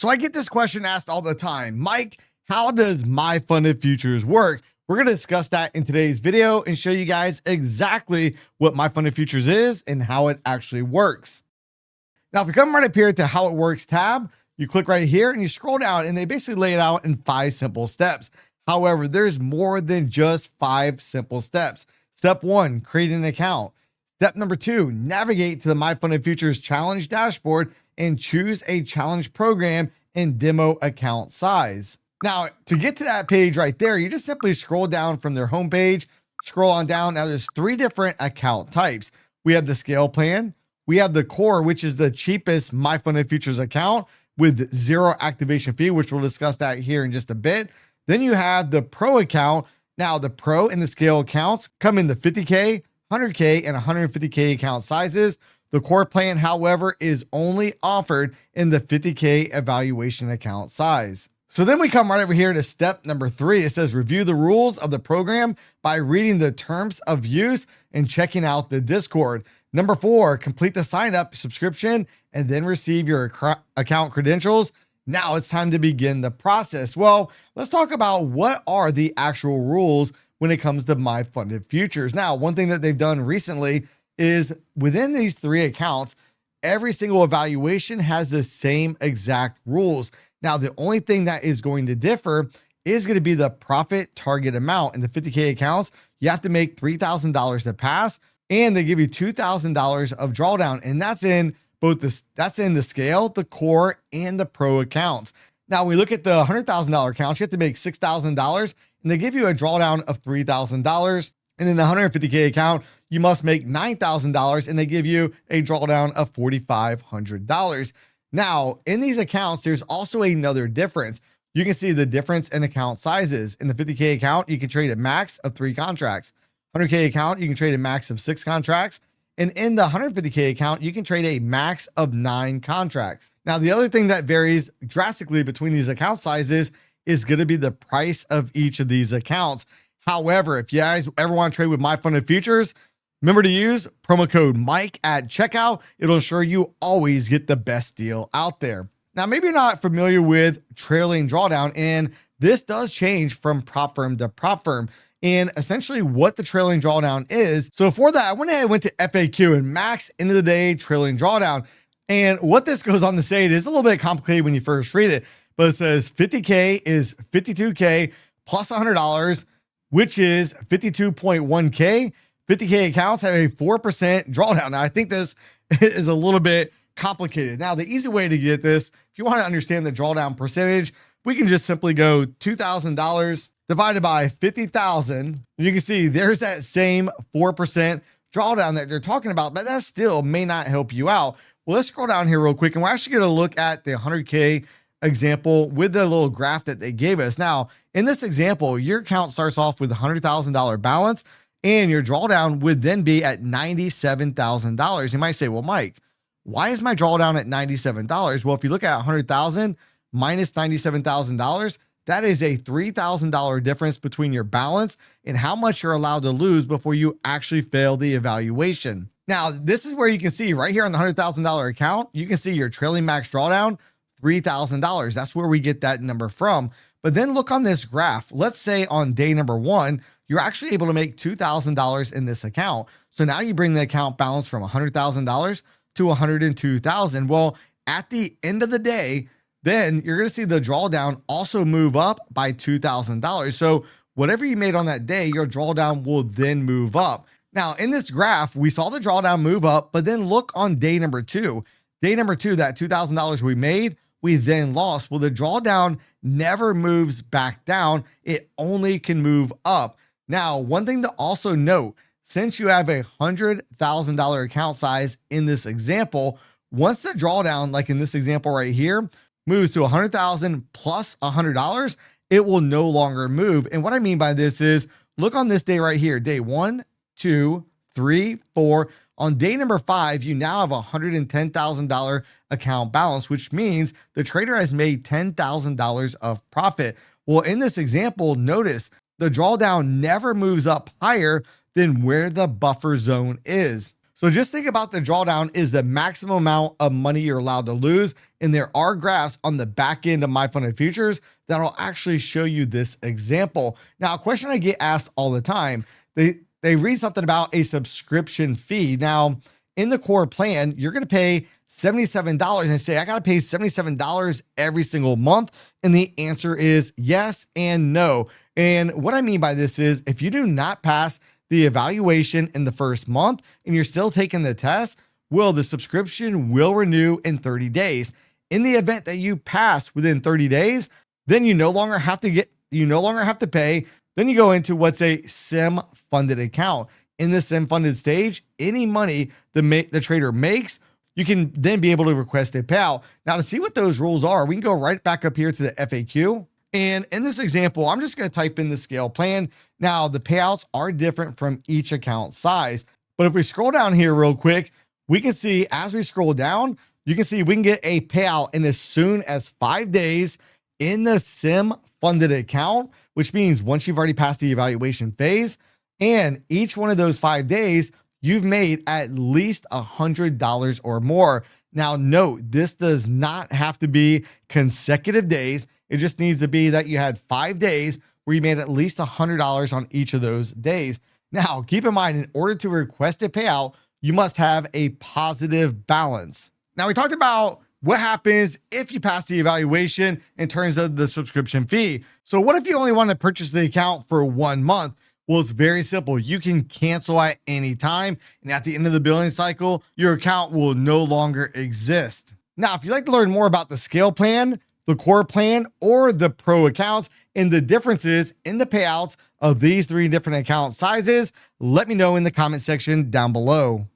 So I get this question asked all the time. Mike, how does my funded futures work? We're going to discuss that in today's video and show you guys exactly what my funded futures is and how it actually works. Now, if you come right up here to how it works tab, you click right here and you scroll down and they basically lay it out in 5 simple steps. However, there's more than just 5 simple steps. Step 1, create an account. Step number 2, navigate to the My Funded Futures Challenge dashboard and choose a challenge program and demo account size. Now, to get to that page right there, you just simply scroll down from their homepage, scroll on down. Now there's 3 different account types. We have the scale plan. We have the core, which is the cheapest My Funded Futures account with 0 activation fee, which we'll discuss that here in just a bit. Then you have the pro account. Now the pro and the scale accounts come in the 50K, 100K, and 150K account sizes. The core plan, however, is only offered in the 50K evaluation account size. So then we come right over here to step number 3. It says review the rules of the program by reading the terms of use and checking out the Discord. Number 4, complete the sign up subscription and then receive your account credentials. Now it's time to begin the process. Well, let's talk about what are the actual rules when it comes to My Funded Futures. Now, one thing that they've done recently is within these 3 accounts, every single evaluation has the same exact rules. Now, the only thing that is going to differ is going to be the profit target amount. In the 50K accounts, you have to make $3,000 to pass, and they give you $2,000 of drawdown, and that's in both the scale, the core, and the pro accounts. Now, when we look at the $100,000 accounts, you have to make $6,000, and they give you a drawdown of $3,000. And in the 150K account, you must make $9,000, and they give you a drawdown of $4,500. Now, in these accounts, there's also another difference. You can see the difference in account sizes. In the 50K account, you can trade a max of 3 contracts. 100K account, you can trade a max of 6 contracts. And in the 150K account, you can trade a max of 9 contracts. Now, the other thing that varies drastically between these account sizes is going to be the price of each of these accounts. However, if you guys ever want to trade with My Funded Futures, remember to use promo code Mike at checkout. It'll ensure you always get the best deal out there. Now, maybe you're not familiar with trailing drawdown, and this does change from prop firm to prop firm. And essentially what the trailing drawdown is. So for that, I went ahead and went to FAQ and max end of the day trailing drawdown. And what this goes on to say, it is a little bit complicated when you first read it, but it says 50K is 52K plus $100, which is 52.1K. 50K accounts have a 4% drawdown. Now, I think this is a little bit complicated. Now, the easy way to get this, if you want to understand the drawdown percentage, we can just simply go $2,000 divided by 50,000. You can see there's that same 4% drawdown that they're talking about, but that still may not help you out. Well, let's scroll down here real quick, and we're actually going to look at the 100K example with the little graph that they gave us. Now, in this example, your account starts off with a $100,000 balance, and your drawdown would then be at $97,000. You might say, well, Mike, why is my drawdown at $97? Well, if you look at 100,000 minus $97,000, that is a $3,000 difference between your balance and how much you're allowed to lose before you actually fail the evaluation. Now, this is where you can see right here on the $100,000 account, you can see your trailing max drawdown, $3,000. That's where we get that number from. But then look on this graph. Let's say on day number 1, you're actually able to make $2,000 in this account. So now you bring the account balance from $100,000 to $102,000. Well, at the end of the day, then you're going to see the drawdown also move up by $2,000. So whatever you made on that day, your drawdown will then move up. Now, in this graph, we saw the drawdown move up, but then look on day number 2. Day number 2, that $2,000 we made, we then lost. Well, the drawdown never moves back down. It only can move up. Now, one thing to also note, since you have a $100,000 account size in this example, once the drawdown, like in this example right here, moves to $100,000 plus $100, it will no longer move. And what I mean by this is, look on this day right here, day 1, 2, 3, 4. On day number 5, you now have a $110,000 account balance, which means the trader has made $10,000 of profit. Well, in this example, notice the drawdown never moves up higher than where the buffer zone is. So just think about the drawdown is the maximum amount of money you're allowed to lose. And there are graphs on the back end of My Funded Futures that'll actually show you this example. Now, a question I get asked all the time, they read something about a subscription fee. Now, in the core plan, you're going to pay $77 and say, I got to pay $77 every single month. And the answer is yes and no. And what I mean by this is if you do not pass the evaluation in the first month and you're still taking the test, the subscription will renew in 30 days. In the event that you pass within 30 days, then you no longer have to pay. Then you go into what's a SIM funded account. In the SIM funded stage, any money the trader makes, you can then be able to request a payout. Now, to see what those rules are, we can go right back up here to the FAQ. And in this example, I'm just going to type in the scale plan. Now, the payouts are different from each account size. But if we scroll down here real quick, we can see as we scroll down, you can see we can get a payout in as soon as 5 days in the SIM funded account, which means once you've already passed the evaluation phase, and each one of those 5 days, you've made at least $100 or more. Now, note, this does not have to be consecutive days. It just needs to be that you had 5 days where you made at least $100 on each of those days. Now, keep in mind, in order to request a payout, you must have a positive balance. Now, we talked about what happens if you pass the evaluation in terms of the subscription fee. So what if you only want to purchase the account for 1 month? Well, it's very simple. You can cancel at any time. And at the end of the billing cycle, your account will no longer exist. Now, if you'd like to learn more about the scale plan, the core plan, or the pro accounts and the differences in the payouts of these 3 different account sizes, let me know in the comment section down below.